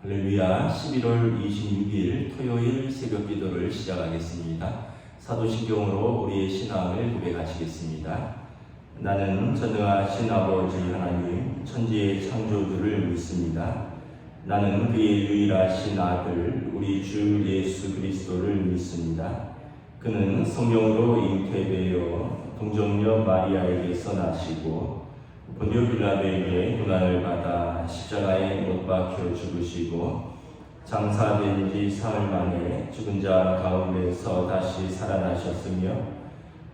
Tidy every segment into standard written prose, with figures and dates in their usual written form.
할렐루야. 11월 26일 토요일 새벽 기도를 시작하겠습니다. 사도신경으로 우리의 신앙을 고백하시겠습니다. 나는 전능하신 아버지 하나님 천지의 창조주를 믿습니다. 나는 그의 유일하신 아들 우리 주 예수 그리스도를 믿습니다. 그는 성령으로 잉태되어 동정녀 마리아에게서 나시고 본디오 빌라도에게 고난을 받아 십자가에 못 박혀 죽으시고 장사된 지 사흘 만에 죽은 자 가운데서 다시 살아나셨으며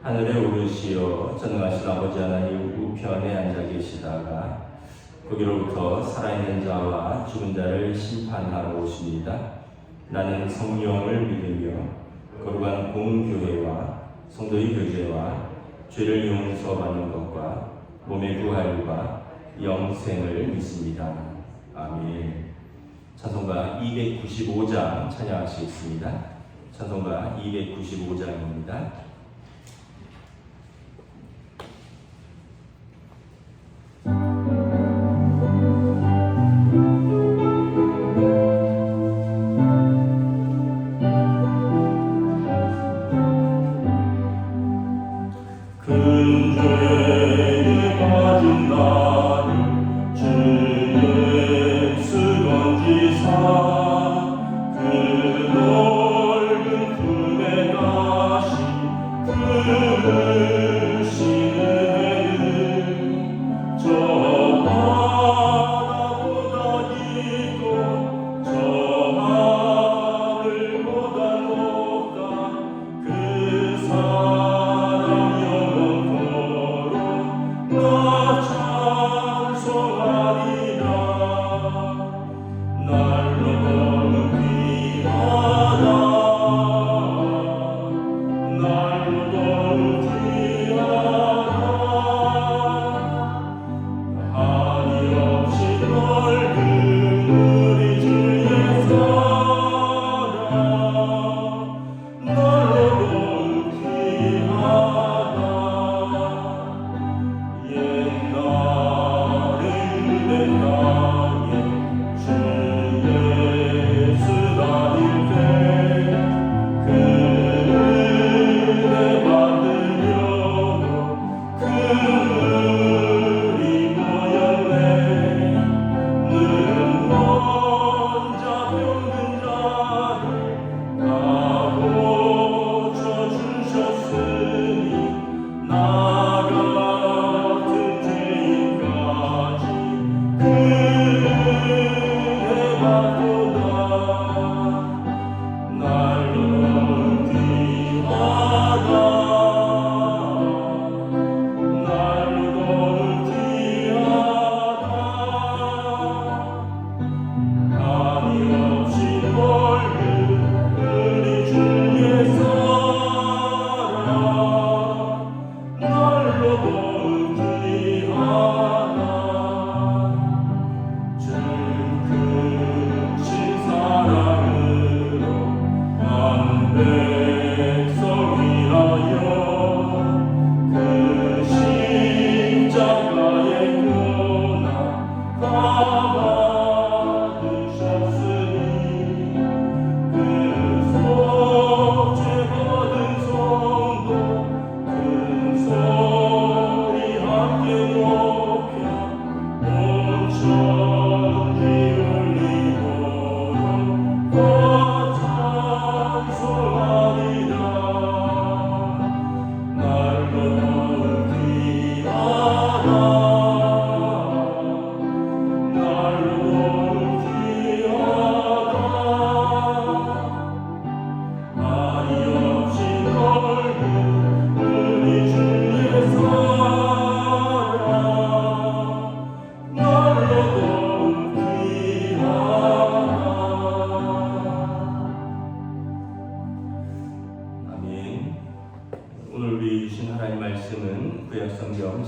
하늘에 오르시어 전능하신 아버지 하나님 우편에 앉아 계시다가 거기로부터 살아있는 자와 죽은 자를 심판하러 오십니다. 나는 성령을 믿으며 거룩한 공교회와 성도의 교제와 죄를 용서받는 것과 몸의 구할과 영생을 믿습니다. 아멘. 찬송가 295장 찬양하시겠습니다. 찬송가 295장입니다.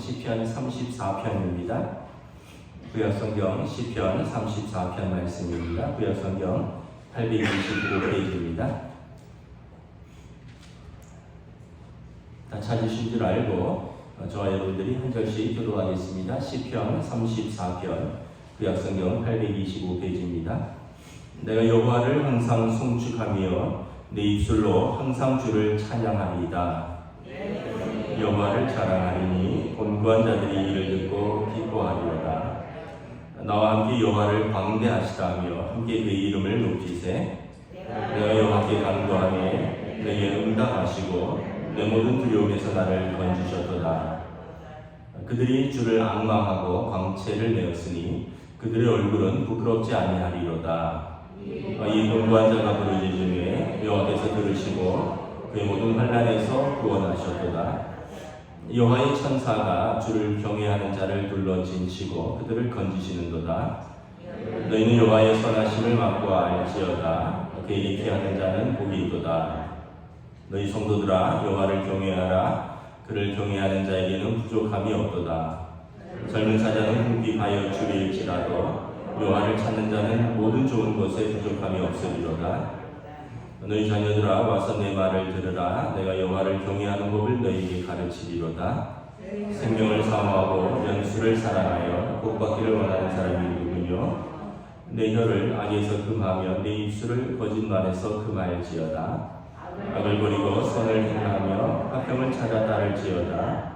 시편 34편입니다. 구약성경 시편 34편 말씀입니다. 구약성경 825페이지입니다. 다 찾으신 줄 알고 저와 여러분들이 한 절씩 교도하겠습니다. 시편 34편 구약성경 825페이지입니다. 내가 여호와를 항상 송축하며 내 입술로 항상 주를 찬양하리이다. 여호와를 자랑하리니 곤고한 자들이 이를 듣고 기뻐하리로다. 나와 함께 여호와를 광대하시다며 함께 그의 이름을 높이세. 내가 여호와께 간구하며 내게 응답하시고 내 모든 두려움에서 나를 건지셨도다. 그들이 주를 악망하고 광채를 내었으니 그들의 얼굴은 부끄럽지 아니하리로다. 이 곤고한 자가 부르짖음에 여호와께서 들으시고 그의 모든 환난에서 구원하셨도다. 여호와의 천사가 주를 경외하는 자를 둘러 진치고 그들을 건지시는도다. 너희는 여호와의 선하심을 맛보아 알지어다. 그에게 피하는 자는 복이 있도다. 너희 성도들아 여호와를 경외하라. 그를 경외하는 자에게는 부족함이 없도다. 젊은 사자는 궁핍하여 줄일지라도 여호와를 찾는 자는 모든 좋은 것에 부족함이 없으리로다. 너희 자녀들아 와서 내 말을 들으라. 내가 여호와를 경외하는 법을 너희에게 가르치리로다. 생명을 사모하고 연수를 사랑하여 복받기를 원하는 사람이 누구뇨? 내 혀를 악에서 금하며 내 입술을 거짓말에서 금할지어다. 악을 버리고 선을 행하며 화평을 찾아 따를지어다.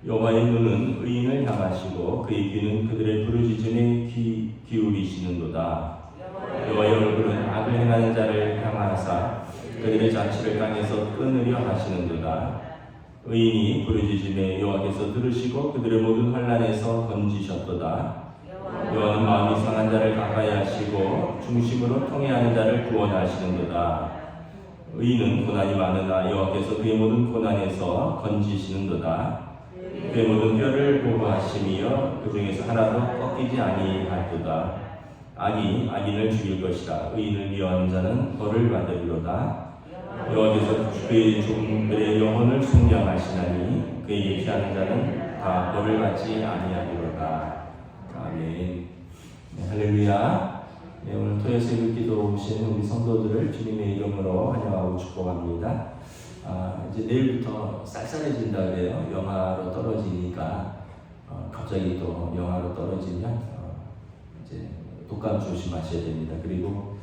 여호와의 눈은 의인을 향하시고 그의 귀는 그들의 부르짖음에 기울이시는도다. 여호와의 얼굴은 악을 행하는 자를 향하사 그들의 자취를 땅에서 끊으려 하시는도다. 의인이 부르짖음에 여호와께서 들으시고 그들의 모든 환난에서 건지셨도다. 여호와는 마음이 상한 자를 가까이 하시고 중심으로 통회하는 자를 구원하시는도다. 의인은 고난이 많으나 여호와께서 그의 모든 고난에서 건지시는도다. 그의 모든 뼈를 보호하시며 그 중에서 하나도 꺾이지 아니할도다. 악이 악인을 죽일 것이라. 의인을 미워하는 자는 벌을 받으리로다. 여호와께서 그의 종들의 영혼을 속량하시나니 그에게 피하는 자는 다 벌을 받지 아니하리로다. 아멘. 네, 할렐루야. 네, 오늘 토요 새벽 기도 오신 우리 성도들을 주님의 이름으로 환영하고 축복합니다. 이제 내일부터 쌀쌀해진다 그래요. 영하로 떨어지니까 갑자기 또 영하로 떨어지면 이제 독감 조심하셔야 됩니다. 그리고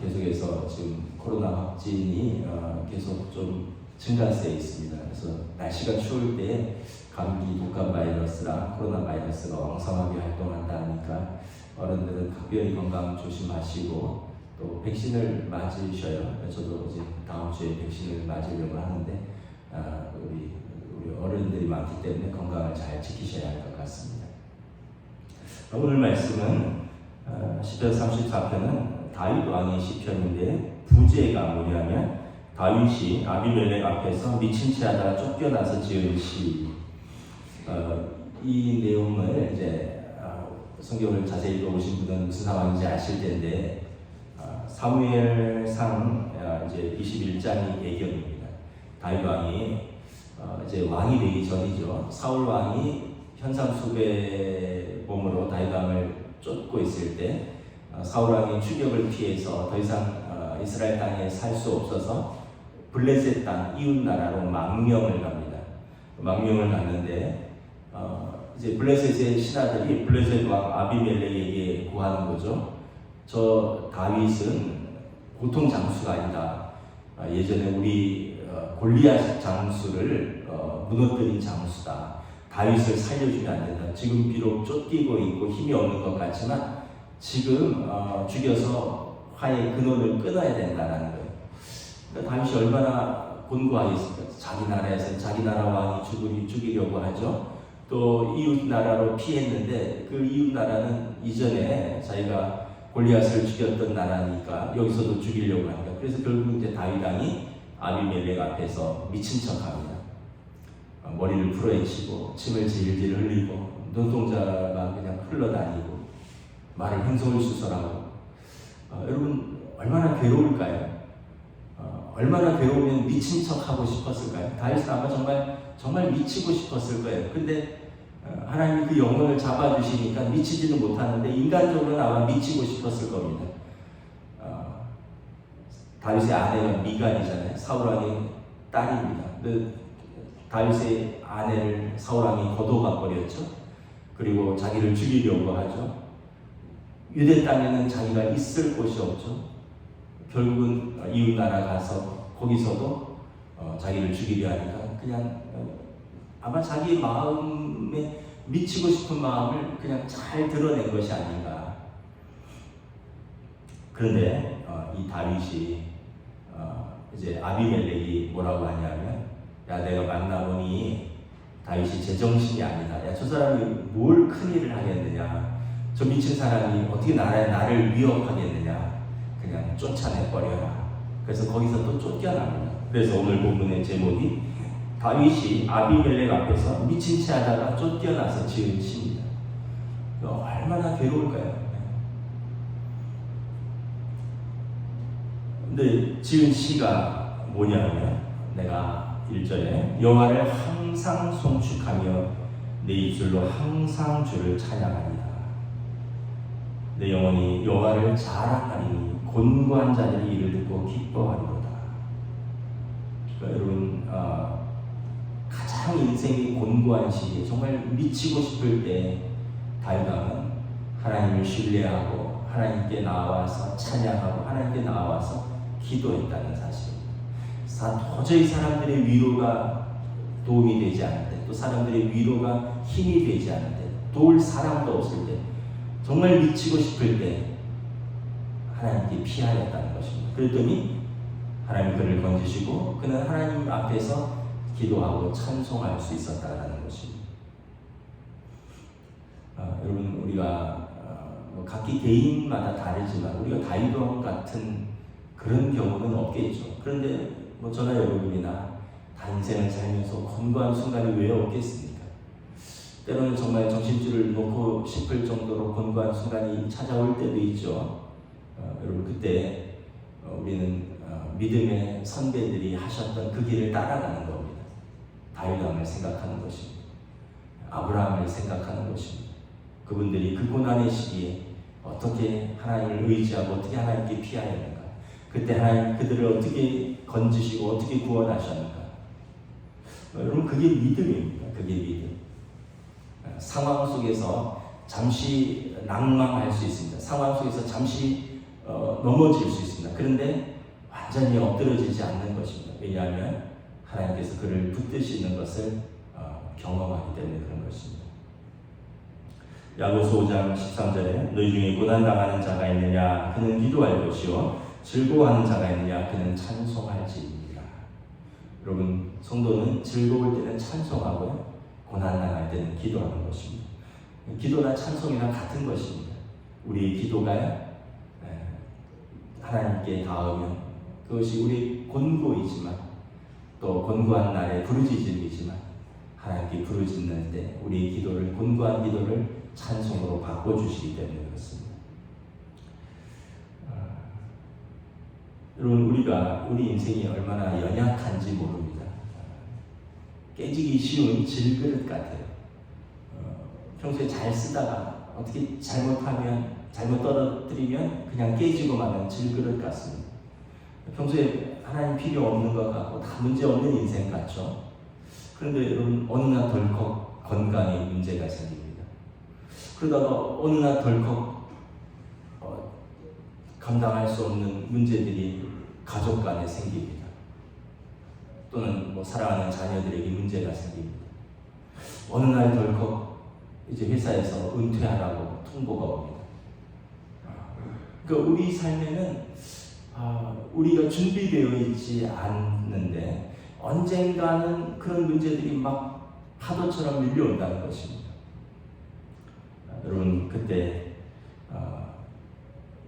계속해서 지금 코로나 확진이 계속 좀 증가세 있습니다. 그래서 날씨가 추울 때 감기, 독감 바이러스랑 코로나 바이러스가 왕성하게 활동한다 하니까 어른들은 각별히 건강 조심하시고 또 백신을 맞으셔요. 저도 이제 다음 주에 백신을 맞으려고 하는데 우리 어른들이 많기 때문에 건강을 잘 지키셔야 할 것 같습니다. 오늘 말씀은 시편 34편은 다윗 왕의 시편인데 부제가 뭐냐면 다윗이 아비멜렉 앞에서 미친 채 하다가 쫓겨나서 지은 시. 이 내용을 이제 성경을 자세히 읽어보신 분은 무슨 상황인지 아실 텐데 사무엘상 이제 21장이 배경입니다. 다윗 왕이 이제 왕이 되기 전이죠. 사울 왕이 현상수배 몸으로 다윗 왕을 쫓고 있을 때 사울 왕이 추격을 피해서 더 이상 이스라엘 땅에 살 수 없어서 블레셋 땅 이웃 나라로 망명을 갑니다. 망명을 갔는데 이제 블레셋의 신하들이 블레셋 왕 아비멜렉에게 구하는 거죠. 저 다윗은 보통 장수가 아니다. 예전에 우리 골리앗 장수를 무너뜨린 장수다. 다윗을 살려주면 안 된다. 지금 비록 쫓기고 있고 힘이 없는 것 같지만 지금 죽여서 화해의 근원을 끊어야 된다는 거예요. 그러니까 다윗이 얼마나 곤고하겠습니까? 자기 나라에서 자기 나라 왕이 죽이려고 하죠. 또 이웃 나라로 피했는데 그 이웃 나라는 이전에 자기가 골리앗을 죽였던 나라니까 여기서도 죽이려고 합니다. 그래서 결국 이제 다윗 왕이 아비멜렉 앞에서 미친 척합니다. 머리를 풀어헤치고 침을 질질 흘리고 눈동자가 그냥 흘러다니고 말을 행성을수설하고 여러분 얼마나 괴로울까요? 얼마나 괴로우면 미친 척하고 싶었을까요? 다윗은 아마 정말 미치고 싶었을 거예요. 근데 하나님이 그 영혼을 잡아주시니까 미치지는 못하는데 인간적으로는 아마 미치고 싶었을 겁니다. 다윗의 아내가 미갈이잖아요. 사울 왕의 딸입니다. 다윗의 아내를 사울 왕이 거둬가 버렸죠. 그리고 자기를 죽이려고 하죠. 유대 땅에는 자기가 있을 곳이 없죠. 결국은 이웃 나라 가서 거기서도 자기를 죽이려 하니까 그냥 아마 자기 마음에 미치고 싶은 마음을 그냥 잘 드러낸 것이 아닌가. 그런데 이 다윗이 이제 아비멜렉이 뭐라고 하냐면, 야, 내가 만나보니 다윗이 제정신이 아니다. 야, 저 사람이 뭘 큰일을 하겠느냐. 저 미친 사람이 어떻게 나를 위협하겠느냐. 그냥 쫓아내버려라. 그래서 거기서 또 쫓겨납니다. 그래서 오늘 본문의 제목이 다윗이 아비멜렉 앞에서 미친 채 하다가 쫓겨나서 지은 시입니다. 얼마나 괴로울까요? 근데 지은 시가 뭐냐면, 내가 1절에 여호와를 항상 송축하며 내 입술로 항상 주를 찬양하리다. 내 영혼이 여호와를 자랑하리니 곤고한 자들이 이를 듣고 기뻐하리로다. 그러니까 여러분, 가장 인생이 곤고한 시기에 정말 미치고 싶을 때 다윗 왕은 하나님을 신뢰하고 하나님께 나와서 찬양하고 하나님께 나와서 기도했다는 사실입니다. 도저히 사람들의 위로가 도움이 되지 않을 때, 또 사람들의 위로가 힘이 되지 않을 때, 도울 사람도 없을 때, 정말 미치고 싶을 때 하나님께 피하였다는 것입니다. 그랬더니 하나님 그를 건지시고 그는 하나님 앞에서 기도하고 찬송할 수 있었다는 것입니다. 여러분, 우리가 각기 개인마다 다르지만 우리가 다윗 왕 같은 그런 경우는 없겠죠. 그런데 저나 여러분이나 다 인생을 살면서 곤고한 순간이 왜 없겠습니까? 때로는 정말 정신줄을 놓고 싶을 정도로 곤고한 순간이 찾아올 때도 있죠. 여러분, 그때 우리는 믿음의 선배들이 하셨던 그 길을 따라가는 겁니다. 다윗 왕을 생각하는 것입니다. 아브라함을 생각하는 것입니다. 그분들이 그 고난의 시기에 어떻게 하나님을 의지하고 어떻게 하나님께 피하였는가, 그때 하나님 그들을 어떻게 건지시고 어떻게 구원하셨는가. 여러분, 그게 믿음입니다. 그게 믿음. 상황 속에서 잠시 낭망할 수 있습니다. 상황 속에서 잠시 넘어질 수 있습니다. 그런데 완전히 엎드러지지 않는 것입니다. 왜냐하면 하나님께서 그를 붙드시는 것을 경험하기 때문에 그런 것입니다. 야고보서 5장 13절에 너희 중에 고난당하는 자가 있느냐 그는 기도할 것이요 즐거워하는 자가 있느냐 그는 찬송할지니라. 여러분, 성도는 즐거울 때는 찬송하고요, 고난당할 때는 기도하는 것입니다. 기도나 찬송이나 같은 것입니다. 우리의 기도가 하나님께 닿으면 그것이 우리 곤고이지만 또 곤고한 날에 부르짖음이지만 하나님께 부르짖는 때 우리의 기도를, 곤고한 기도를 찬송으로 바꿔주시기 때문에 그렇습니다. 여러분, 우리 인생이 얼마나 연약한지 모릅니다. 깨지기 쉬운 질그릇 같아요. 평소에 잘 쓰다가 어떻게 잘못 떨어뜨리면 그냥 깨지고 마는 질그릇 같습니다. 평소에 하나님 필요 없는 것 같고 다 문제 없는 인생 같죠. 그런데 여러분, 어느 날 덜컥 건강에 문제가 생깁니다. 그러다가 어느 날 덜컥 감당할 수 없는 문제들이 가족 간에 생깁니다. 또는 사랑하는 자녀들에게 문제가 생깁니다. 어느 날 덜컥 이제 회사에서 은퇴하라고 통보가 옵니다. 그러니까 우리 삶에는 우리가 준비되어 있지 않는데 언젠가는 그런 문제들이 막 파도처럼 밀려온다는 것입니다. 여러분, 그때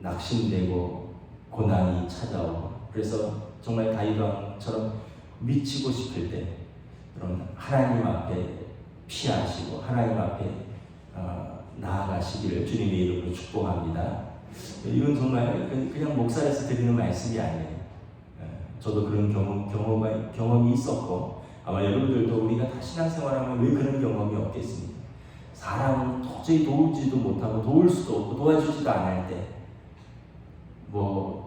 낙심되고 고난이 찾아오고, 그래서 정말 다윗 왕처럼 미치고 싶을 때 여러분, 하나님 앞에 피하시고 하나님 앞에 나아가시기를 주님의 이름으로 축복합니다. 이건 정말 그냥 목살에서 드리는 말씀이 아니에요. 저도 그런 경험이 있었고, 아마 여러분들도 우리가 다 신앙생활하면 왜 그런 경험이 없겠습니까? 사람은 도저히 도우지도 못하고 도울 수도 없고 도와주지도 않을 때,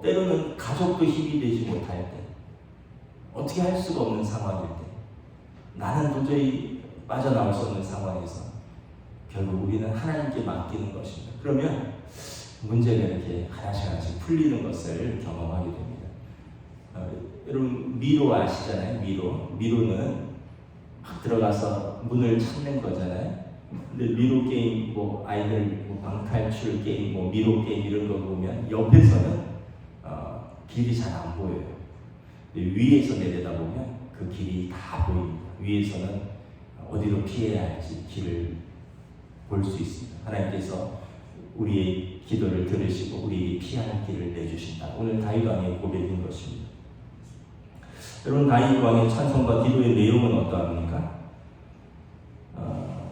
때로는 가족도 힘이 되지 못할 때, 어떻게 할 수가 없는 상황일 때, 나는 도저히 빠져나올 수 없는 상황에서 결국 우리는 하나님께 맡기는 것입니다. 그러면 문제가 이렇게 하나씩 풀리는 것을 경험하게 됩니다. 여러분 미로 아시잖아요? 미로는 막 들어가서 문을 찾는 거잖아요. 근데 미로 게임, 뭐 아이들 뭐 방탈출 게임, 뭐 미로 게임 이런 거 보면 옆에서는 길이 잘 안 보여요. 근데 위에서 내려다보면 그 길이 다 보입니다. 위에서는 어디로 피해야 할지 길을 볼 수 있습니다. 하나님께서 우리의 기도를 들으시고 우리에게 피할 길을 내주신다. 오늘 다윗 왕의 고백인 것입니다. 여러분, 다윗 왕의 찬송과 기도의 내용은 어떠합니까?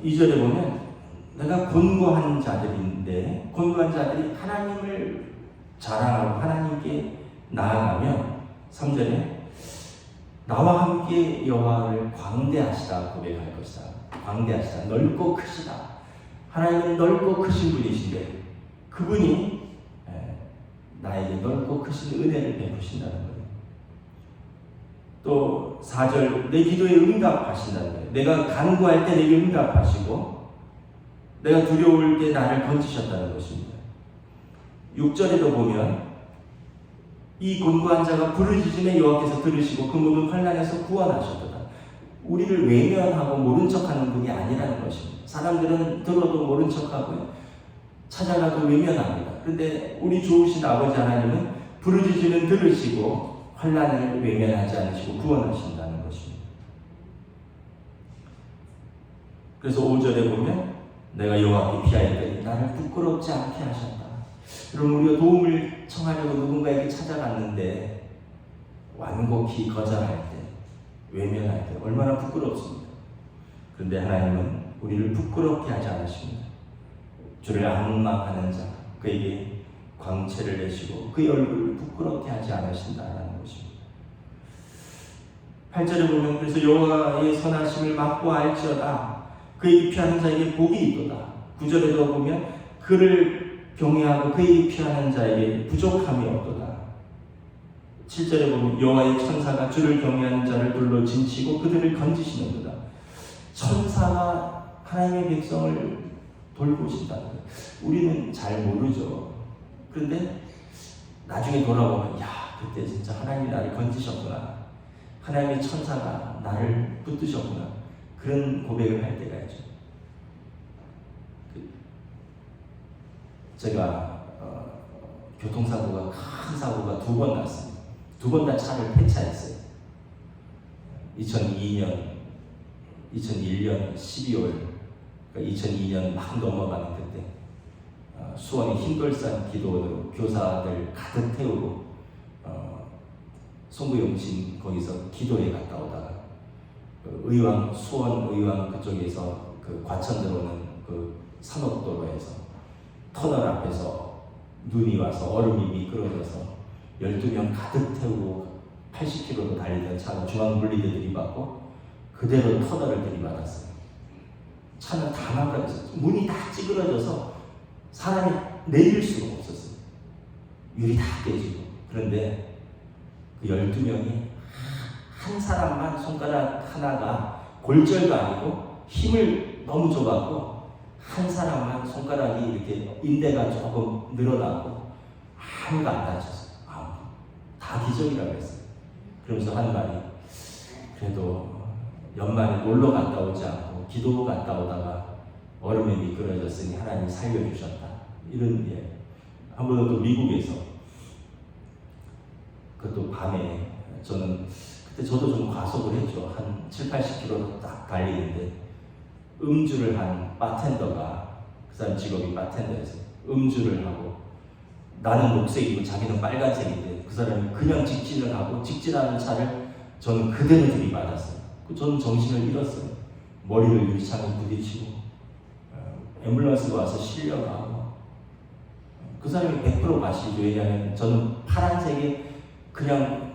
2절에 보면 내가 곤고한 자들인데, 곤고한 자들이 하나님을 자랑하고 하나님께 나아가면 3절에 나와 함께 여호와를 광대하시다 고백할 것이다. 광대하시다. 넓고 크시다. 하나님은 넓고 크신 분이신데 그분이 나에게 넓고 크신 은혜를 베푸신다는 거예요. 또 4절 내 기도에 응답하신다는 거예요. 내가 간구할 때 내게 응답하시고 내가 두려울 때 나를 건지셨다는 것입니다. 6절에도 보면 이 곤고한 자가 부르짖음에 여호와께서 들으시고 그 모든 환난에서 구원하셨도다. 우리를 외면하고 모른 척하는 분이 아니라는 것입니다. 사람들은 들어도 모른 척하고요, 찾아가도 외면합니다. 그런데 우리 좋으신 아버지 하나님은 부르짖으면 들으시고 환난을 외면하지 않으시고 구원하신다는 것입니다. 그래서 5절에 보면 내가 여호와께 피하였더니 나를 부끄럽지 않게 하셨다. 여러분, 우리가 도움을 청하려고 누군가에게 찾아갔는데 완곡히 거절할 때, 외면할 때 얼마나 부끄럽습니다. 그런데 하나님은 우리를 부끄럽게 하지 않으십니다. 주를 앙망하는 자, 그에게 광채를 내시고 그의 얼굴을 부끄럽게 하지 않으신다라는 것입니다. 8절에 보면 그래서 여호와의 선하심을 맛보 알지어다. 그에게 피하는 자에게 복이 있도다. 9절에도 보면 그를 경외하고 그에게 피하는 자에게 부족함이 없도다. 7절에 보면 여호와의 천사가 주를 경외하는 자를 둘러 진치고 그들을 건지시는도다. 천사가 하나님의 백성을 돌보신다는 거예요. 우리는 잘 모르죠. 그런데 나중에 돌아보면 그때 진짜 하나님이 나를 건지셨구나. 하나님의 천사가 나를 붙드셨구나. 그런 고백을 할 때가 있죠. 제가 교통사고가, 큰 사고가 2번 났습니다. 2번 다 차를 폐차했어요. 2001년 12월, 그러니까 2002년 막 넘어가는 그때 수원의 흰돌산 기도원으로 교사들 가득 태우고 송구영신 거기서 기도에 갔다 오다가 수원 의왕 그쪽에서 그 과천 들어오는 그 산업도로에서 터널 앞에서 눈이 와서 얼음이 미끄러져서 12명 가득 태우고 80km로 달리던 차가 중앙분리대 들이받고 그대로 터널을 들이받았어요. 차는 다 망가졌어요. 문이 다 찌그러져서 사람이 내릴 수가 없었어요. 유리 다 깨지고. 그런데 그 12명이 한 사람만 손가락 하나가 골절도 아니고 힘을 너무 줘갖고 한 사람만 손가락이 이렇게 인대가 조금 늘어나고 아무도 안 다쳤어요. 다 기적이라고 했어요. 그러면서 한 말이, 그래도 연말에 놀러 갔다 오지 않고 기도 갔다 오다가 얼음에 미끄러졌으니 하나님이 살려주셨다. 이런 예. 한 번은 또 미국에서, 그것도 밤에, 그때 저도 좀 과속을 했죠. 한 70-80km 딱 달리는데 음주를 한 바텐더가, 그 사람 직업이 바텐더였어요. 음주를 하고 나는 녹색이고 자기는 빨간색인데 그 사람이 그냥 직진을 하고 직진하는 차를 저는 그대로 들이받았어요. 저는 정신을 잃었어요. 머리를 유리창에 부딪히고 앰뷸런스가 와서 실려가고, 그 사람이 100% 마시죠. 왜냐하면 저는 파란색에 그냥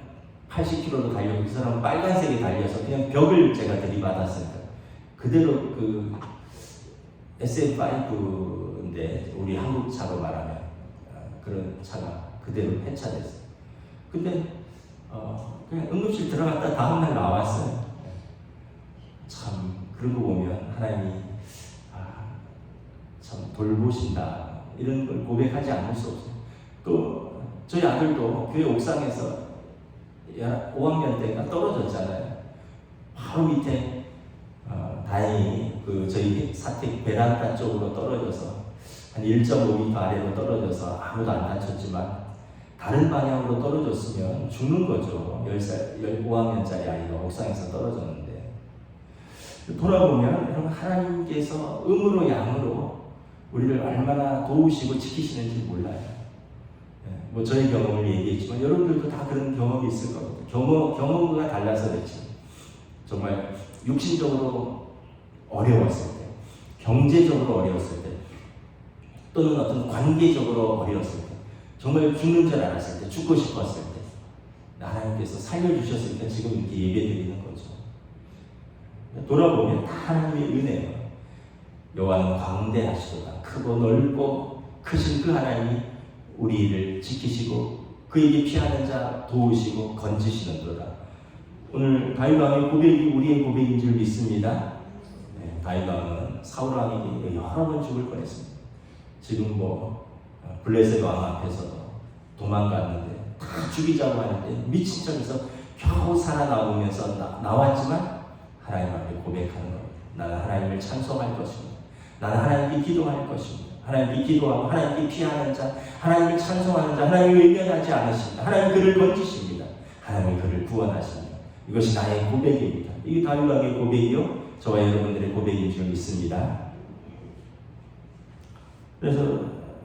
80km로 달려고 그 사람은 빨간색에 달려서 그냥 벽을 제가 들이받았으니까 그대로 그 SF5인데 우리 한국 차로 말하면 그런 차가 그대로 폐차됐어요. 근데 그냥 응급실 들어갔다 다음날 나왔어요. 참 그런 거 보면 하나님이 참 돌보신다. 이런 걸 고백하지 않을 수 없어요. 또 저희 아들도 교회 옥상에서 5학년 때가 떨어졌잖아요. 바로 밑에 다행히 저희 사택 베란다 쪽으로 떨어져서 한 1.5m 아래로 떨어져서 아무도 안 다쳤지만 다른 방향으로 떨어졌으면 죽는 거죠. 5학년짜리 아이가 옥상에서 떨어졌는데, 돌아보면 하나님께서 음으로 양으로 우리를 얼마나 도우시고 지키시는지 몰라요. 뭐 저희 경험을 얘기했지만 여러분들도 다 그런 경험이 있을 겁니다. 경험과 달라서 그렇지. 정말 육신적으로 어려웠을 때, 경제적으로 어려웠을 때, 또는 어떤 관계적으로 어려웠을 때, 정말 죽는 줄 알았을 때, 죽고 싶었을 때, 하나님께서 살려주셨을 때 지금 이렇게 예배드리는 거죠. 돌아보면 다 하나님의 은혜예요. 여호와는 광대하시도다. 크고 넓고 크신 그 하나님이 우리를 지키시고 그에게 피하는 자 도우시고 건지시는도다. 오늘 다윗 왕의 고백이 우리의 고백인 줄 믿습니다. 다윗 왕은 사울 왕에게 여러 번 죽을 뻔했습니다. 지금 블레셋 왕 앞에서도 도망갔는데 다 죽이자고 하는데 미친 척해서 겨우 살아나오면서 나왔지만 하나님 앞에 고백하는 겁니다. 나는 하나님을 찬송할 것입니다. 나는 하나님께 기도할 것입니다. 하나님께 기도하고 하나님께 피하는 자, 하나님을 찬송하는 자, 하나님을 외면하지 않으십니다. 하나님 그를 건지십니다. 하나님이 그를 구원하십니다. 이것이 나의 고백입니다. 이게 다윗 왕의 고백이요, 저와 여러분들의 고백인 줄 믿습니다. 그래서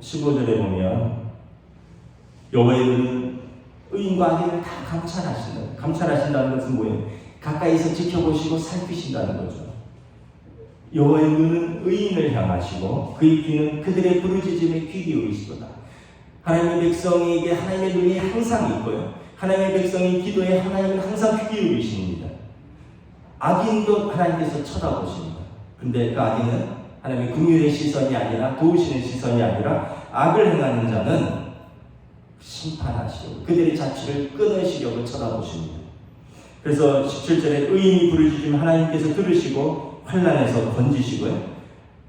15절에 보면 여호와의 눈은 의인과 악인을 다 감찰하신다는 것은 뭐예요? 가까이서 지켜보시고 살피신다는 거죠. 여호와의 눈은 의인을 향하시고 그의 귀는 그들의 부르짖음에 귀 기울이시도다. 하나님의 백성에게 하나님의 눈이 항상 있고요, 하나님의 백성의 기도에 하나님은 항상 귀 기울이십니다. 악인도 하나님께서 쳐다보십니다. 근데 그 악인은 하나님의 긍휼의 시선이 아니라 도우시는 시선이 아니라 악을 행하는 자는 심판하시려고 그들의 자취를 끊으시려고 쳐다보십니다. 그래서 17절에 의인이 부르짖으면 하나님께서 들으시고 환난에서 건지시고요,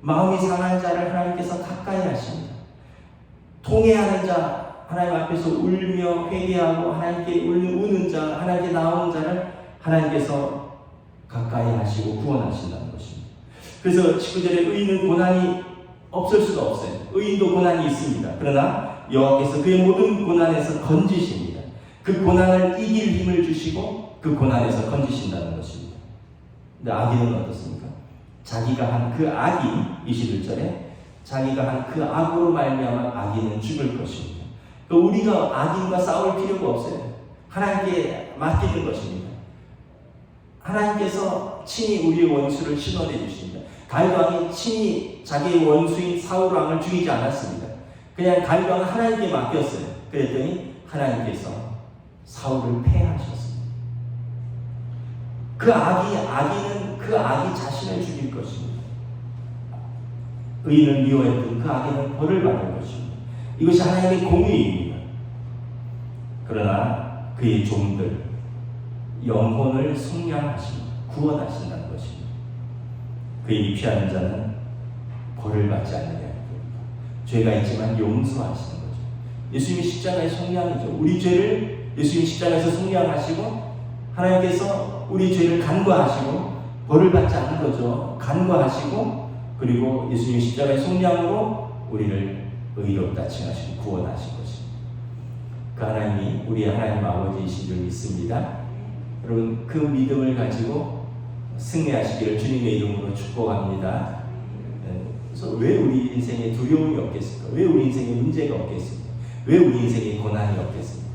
마음이 상한 자를 하나님께서 가까이 하십니다. 통회하는 자, 하나님 앞에서 울며 회개하고 하나님께 우는 자, 하나님께 나오는 자를 하나님께서 가까이 하시고 구원하신다는 것입니다. 그래서 19절에 의인은 고난이 없을 수가 없어요. 의인도 고난이 있습니다. 그러나 여호와께서 그의 모든 고난에서 건지십니다. 그 고난을 이길 힘을 주시고 그 고난에서 건지신다는 것입니다. 근데 악인은 어떻습니까? 자기가 한 그 악이, 21절에 자기가 한 그 악으로 말미암아 악인은 죽을 것입니다. 우리가 악인과 싸울 필요가 없어요. 하나님께 맡기는 것입니다. 하나님께서 친히 우리의 원수를 신원해 주십니다. 다윗 왕이 친히 자기의 원수인 사울 왕을 죽이지 않았습니다. 그냥 다윗 왕은 하나님께 맡겼어요. 그랬더니 하나님께서 사울을 패하셨습니다. 악인은 그 악이 자신을 죽일 것입니다. 의인을 미워했던 그 악인은 벌을 받을 것입니다. 이것이 하나님의 공의입니다. 그러나 그의 종들 영혼을 속량하시고 구원하신다는 것입니다. 그에게 피하는 자는 벌을 받지 않느냐. 죄가 있지만 용서하시는 거죠. 예수님이 십자가의 속량이죠. 우리 죄를 예수님이 십자가에서 속량하시고 하나님께서 우리 죄를 간과하시고 벌을 받지 않는 거죠. 간과하시고 그리고 예수님이 십자가의 속량으로 우리를 의롭다 칭하시고 구원하신 것입니다. 그 하나님이 우리의 하나님 아버지이신 줄 믿습니다. 여러분, 그 믿음을 가지고 승리하시기를 주님의 이름으로 축복합니다. 그래서 왜 우리 인생에 두려움이 없겠습니까? 왜 우리 인생에 문제가 없겠습니까? 왜 우리 인생에 고난이 없겠습니까?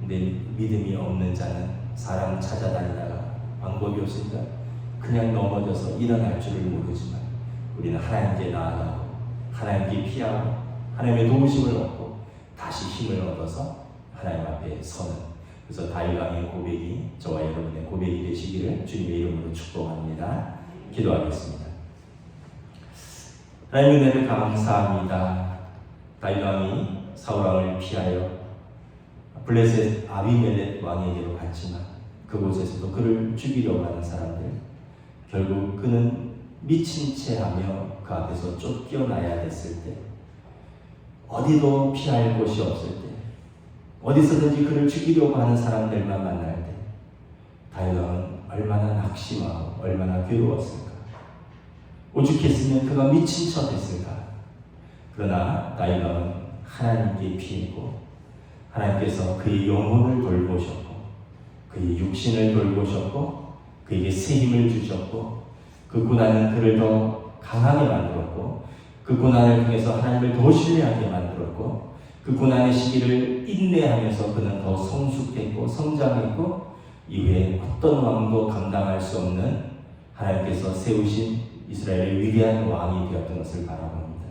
근데 믿음이 없는 자는 사람 찾아다니다가 방법이 없으니까 그냥 넘어져서 일어날 줄을 모르지만 우리는 하나님께 나아가고 하나님께 피하고 하나님의 도우심을 얻고 다시 힘을 얻어서 하나님 앞에 서는, 그래서 다윗 왕의 고백이 저와 여러분의 고백이 되시기를 주님의 이름으로 축복합니다. 기도하겠습니다. 하나님의 은혜를 감사합니다. 다윗 왕이 사울 왕을 피하여 블레셋 아비멜렉 왕에게로 갔지만 그곳에서도 그를 죽이려고 하는 사람들, 결국 그는 미친 채 하며 그 앞에서 쫓겨나야 됐을 때 어디도 피할 곳이 없을 때, 어디서든지 그를 죽이려고 하는 사람들만 만날 때 다윗은 얼마나 낙심하고 얼마나 괴로웠을까. 오죽했으면 그가 미친 척 했을까. 그러나 다윗은 하나님께 피했고 하나님께서 그의 영혼을 돌보셨고 그의 육신을 돌보셨고 그에게 새 힘을 주셨고 그 고난은 그를 더 강하게 만들었고 그 고난을 통해서 하나님을 더 신뢰하게 만들었고 그 고난의 시기를 인내하면서 그는 더 성숙했고 성장했고 이후에 어떤 왕도 감당할 수 없는 하나님께서 세우신 이스라엘의 위대한 왕이 되었던 것을 바라봅니다.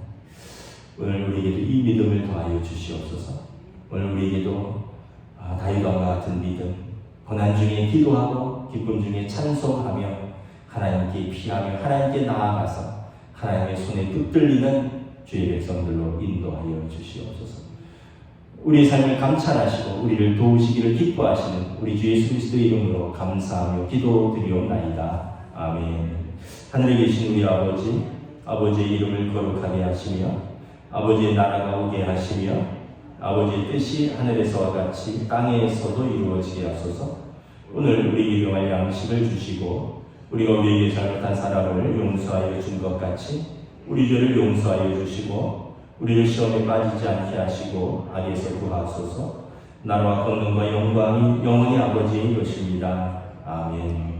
오늘 우리에게도 이 믿음을 더하여 주시옵소서. 오늘 우리에게도 다윗왕과 같은 믿음, 고난 중에 기도하고 기쁨 중에 찬송하며 하나님께 피하며 하나님께 나아가서 하나님의 손에 붙들리는 주의 백성들로 인도하여 주시옵소서. 우리의 삶을 감찰하시고 우리를 도우시기를 기뻐하시는 우리 주 예수 그리스도의 이름으로 감사하며 기도드리옵나이다. 아멘. 하늘에 계신 우리 아버지, 아버지의 이름을 거룩하게 하시며 아버지의 나라가 오게 하시며 아버지의 뜻이 하늘에서와 같이 땅에서도 이루어지게 하소서. 오늘 우리에게 일용할 양식을 주시고 우리가 우리에게 잘못한 사람을 용서하여 준 것 같이 우리 죄를 용서하여 주시고 우리를 시험에 빠지지 않게 하시고 악에서 구하소서. 나라와 권능과 영광이 영원히 아버지의 것입니다. 아멘.